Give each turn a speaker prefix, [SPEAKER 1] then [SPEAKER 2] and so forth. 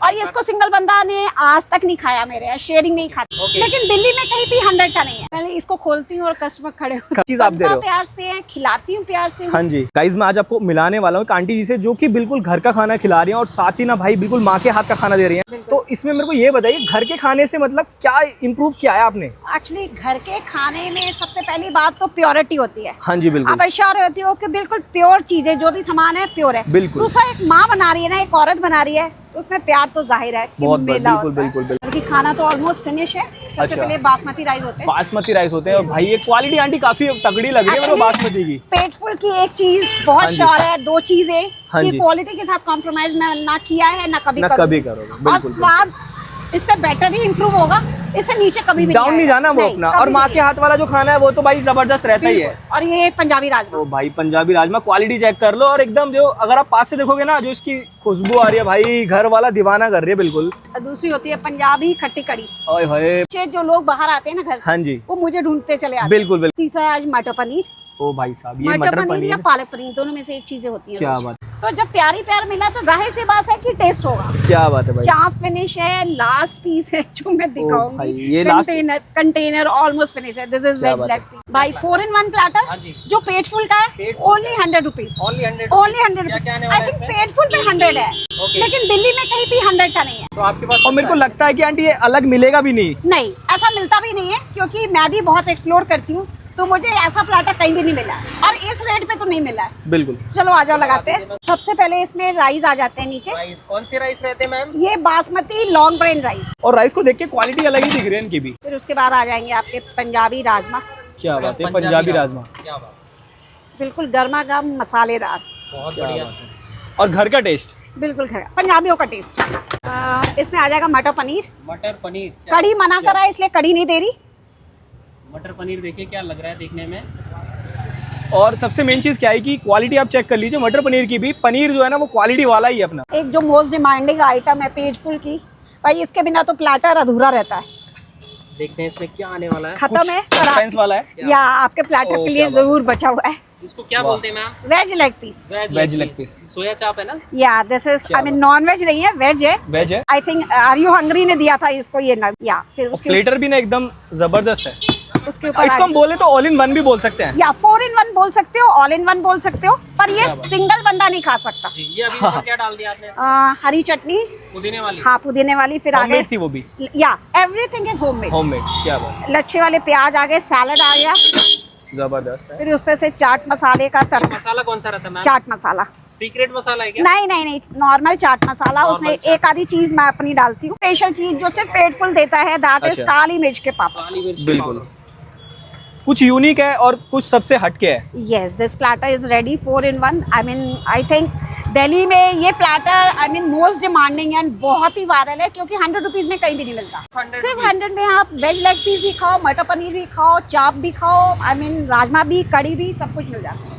[SPEAKER 1] और ये इसको सिंगल बंदा ने आज तक नहीं खाया मेरे यहाँ, शेयरिंग नहीं खाती। लेकिन दिल्ली में कहीं भी 100 का नहीं है। पहले इसको खोलती हूँ और कस्टमर खड़े होते
[SPEAKER 2] चीज आप दे रहे हो
[SPEAKER 1] प्यार से, खिलाती हूँ प्यार से।
[SPEAKER 2] हाँ जी गाइस, मैं आज आपको मिलाने वाला हूँ एक आंटी जी से जो कि बिल्कुल घर का खाना खिला रही हैं और साथ ही ना भाई बिल्कुल माँ के हाथ का खाना दे रही हैं। तो इसमें मेरे को ये बताइए घर के खाने से मतलब क्या इम्प्रूव किया है आपने?
[SPEAKER 1] एक्चुअली घर के खाने में सबसे पहली बात तो प्योरिटी होती है।
[SPEAKER 2] हाँ जी बिल्कुल,
[SPEAKER 1] आप श्योर होती हो कि बिल्कुल प्योर चीजें, जो भी सामान है प्योर है।
[SPEAKER 2] बिल्कुल।
[SPEAKER 1] दूसरा, एक माँ बना रही है ना, एक औरत बना रही है, तो उसमें प्यार तो जाहिर है कि
[SPEAKER 2] बहुत
[SPEAKER 1] मेला
[SPEAKER 2] बिल्कुल
[SPEAKER 1] होता है।
[SPEAKER 2] बिल्कुल बिल्कुल।
[SPEAKER 1] क्योंकि खाना तो ऑलमोस्ट फिनिश है। सबसे
[SPEAKER 2] अच्छा।
[SPEAKER 1] पहले बासमती राइस होते हैं।
[SPEAKER 2] बासमती राइस होते हैं और भाई ये क्वालिटी आंटी काफी तगड़ी लग रही है मेरे को बासमती की।
[SPEAKER 1] पेट फुल की एक चीज बहुत
[SPEAKER 2] हाँ जी।
[SPEAKER 1] श्योर है, दो चीजें
[SPEAKER 2] हाँ
[SPEAKER 1] कि
[SPEAKER 2] जी।
[SPEAKER 1] क्वालिटी के साथ कॉम्प्रोमाइज मैं ना किया है ना कभी
[SPEAKER 2] करोगे
[SPEAKER 1] और
[SPEAKER 2] बिल्कुल।
[SPEAKER 1] स्वाद इससे बेटर ही इम्प्रूव होगा, इससे नीचे कभी भी
[SPEAKER 2] डाउन नहीं जाना वो अपना। और माँ के हाथ वाला जो खाना है वो तो भाई जबरदस्त रहता ही है।
[SPEAKER 1] और ये पंजाबी राजमा,
[SPEAKER 2] तो भाई पंजाबी राजमा क्वालिटी चेक कर लो और एकदम जो अगर आप पास से देखोगे ना जो इसकी खुशबू आ रही है भाई घर वाला दीवाना कर रही है बिल्कुल।
[SPEAKER 1] दूसरी होती है पंजाबी खट्टी कड़ी।
[SPEAKER 2] ओए होए,
[SPEAKER 1] जो लोग बाहर आते हैं ना घर से,
[SPEAKER 2] हाँ जी
[SPEAKER 1] वो मुझे ढूंढते चले आते हैं।
[SPEAKER 2] बिल्कुल बिल्कुल।
[SPEAKER 1] तीसरा है आज मटर पनीर।
[SPEAKER 2] ओ भाई साहब ये मटर
[SPEAKER 1] या
[SPEAKER 2] पनीर
[SPEAKER 1] पालक पनीर, दोनों में से एक चीजें होती है।
[SPEAKER 2] क्या बात,
[SPEAKER 1] तो जब प्यारी प्यार मिला तो जाहिर सी बात है कि टेस्ट होगा।
[SPEAKER 2] क्या बात है भाई।
[SPEAKER 1] चाप फिनिश है, लास्ट पीस है जो मैं
[SPEAKER 2] भाई,
[SPEAKER 1] दिखाऊंगी।
[SPEAKER 2] ये
[SPEAKER 1] कंटेनर ऑलमोस्ट फिनिश है। This is veg leg piece भाई, 4 in 1 प्लेटर जो पेट फुल का है। Only 100 rupees, only 100 I think pet full पे 100 है। लेकिन दिल्ली में कहीं भी 100 का नहीं है।
[SPEAKER 3] तो आपके पास
[SPEAKER 2] और मेरे को लगता है कि आंटी ये अलग मिलेगा भी नहीं।
[SPEAKER 1] नहीं, ऐसा मिलता भी नहीं है, क्योंकि मैं भी बहुत एक्सप्लोर करती हूँ, तो मुझे ऐसा प्लेटर कहीं भी नहीं मिला है और इस रेट पे तो नहीं मिला है।
[SPEAKER 2] बिल्कुल।
[SPEAKER 1] चलो आ जाओ लगाते हैं। सबसे पहले इसमें राइस आ जाते हैं नीचे।
[SPEAKER 3] राइस कौन से राइस रहते हैं मैम?
[SPEAKER 1] ये बासमती लॉन्ग ग्रेन राइस।
[SPEAKER 2] और राइस को देख के क्वालिटी अलग ही दिख रही है इनकी भी।
[SPEAKER 1] फिर उसके बाद आ जाएंगे आपके पंजाबी राजमा।
[SPEAKER 2] क्या बात है, पंजाबी राजमा
[SPEAKER 3] क्या बात,
[SPEAKER 1] बिल्कुल गर्मा गर्म मसालेदार,
[SPEAKER 3] बहुत
[SPEAKER 2] क्या
[SPEAKER 3] बढ़िया।
[SPEAKER 2] बात है। और घर का टेस्ट
[SPEAKER 1] बिल्कुल घर पंजाबियों का टेस्ट। इसमें आ जाएगा मटर पनीर।
[SPEAKER 3] मटर पनीर,
[SPEAKER 1] कड़ी मना करा है इसलिए कड़ी नहीं दे रही।
[SPEAKER 3] मटर पनीर देखिए क्या लग रहा है देखने में।
[SPEAKER 2] और सबसे मेन चीज क्या है कि क्वालिटी आप चेक कर लीजिए मटर पनीर की भी। पनीर जो है ना वो क्वालिटी वाला ही है अपना।
[SPEAKER 1] एक जो मोस्ट डिमांडिंग आइटम है पेट फुल की, भाई इसके बिना तो प्लेटर अधूरा रहता है।
[SPEAKER 3] देखते हैं इसमें क्या आने वाला है।
[SPEAKER 1] खत्म है पर
[SPEAKER 2] सस्पेंस वाला है।
[SPEAKER 1] या आपके प्लेटर
[SPEAKER 2] ओ,
[SPEAKER 1] के लिए
[SPEAKER 2] क्या बात।
[SPEAKER 1] जरूर बचा हुआ है।
[SPEAKER 3] इसको क्या बोलते हैं ma'am?
[SPEAKER 1] Veg leg piece.
[SPEAKER 2] Veg leg piece.
[SPEAKER 3] Soya chaap है ना?
[SPEAKER 1] या this is I mean non veg नहीं है, वेज है।
[SPEAKER 2] वेज है।
[SPEAKER 1] I think are you hungry ने दिया था इसको ये ना। या फिर उसके
[SPEAKER 2] प्लेटर भी ना एकदम जबरदस्त है।
[SPEAKER 1] उसके ऊपर
[SPEAKER 2] इसको हम बोले तो ऑल इन वन भी बोल सकते हैं।
[SPEAKER 1] या 4 in 1 बोल सकते हो, ऑल इन वन बोल सकते हो, पर ये सिंगल बंदा नहीं खा सकता।
[SPEAKER 3] जी, ये अभी इसमें क्या डाल दिया आपने?
[SPEAKER 1] हरी चटनी,
[SPEAKER 3] पुदीने वाली।
[SPEAKER 1] हाँ पुदीने वाली, फिर आगे
[SPEAKER 2] होममेड थी वो भी।
[SPEAKER 1] या एवरीथिंग इज होममेड।
[SPEAKER 2] होममेड, क्या बात है।
[SPEAKER 1] लच्छे वाले प्याज आ गए, सैलड आ गया,
[SPEAKER 2] जबरदस्त है।
[SPEAKER 1] फिर उस पे से चाट मसाले का तड़का।
[SPEAKER 3] मसाला कौन सा रहता है मैम?
[SPEAKER 1] चाट मसाला,
[SPEAKER 3] सीक्रेट मसाला है क्या?
[SPEAKER 1] नहीं नहीं नहीं, नॉर्मल चाट मसाला। उसमें एक आधी चीज मैं अपनी डालती हूँ। स्पेशल चीज जो सिर्फ पेट फुल देता है, दैट इज
[SPEAKER 2] अच्छा।
[SPEAKER 1] काली मिर्च के पापड़।
[SPEAKER 3] काली मिर्च
[SPEAKER 2] बिल्कुल, कुछ यूनिक है और कुछ सबसे हटके है।
[SPEAKER 1] Yes, this platter is ready 4 in 1। I mean I think Delhi में ये platter I mean most demanding and बहुत ही वायरल है, क्योंकि 100 रुपीज में कहीं भी नहीं मिलता।
[SPEAKER 3] 100
[SPEAKER 1] सिर्फ 100 में आप वेज लेग पीस भी खाओ, मटर पनीर भी खाओ, चाप भी खाओ, आई मीन राजमा भी, कड़ी भी, सब कुछ मिल जाता है।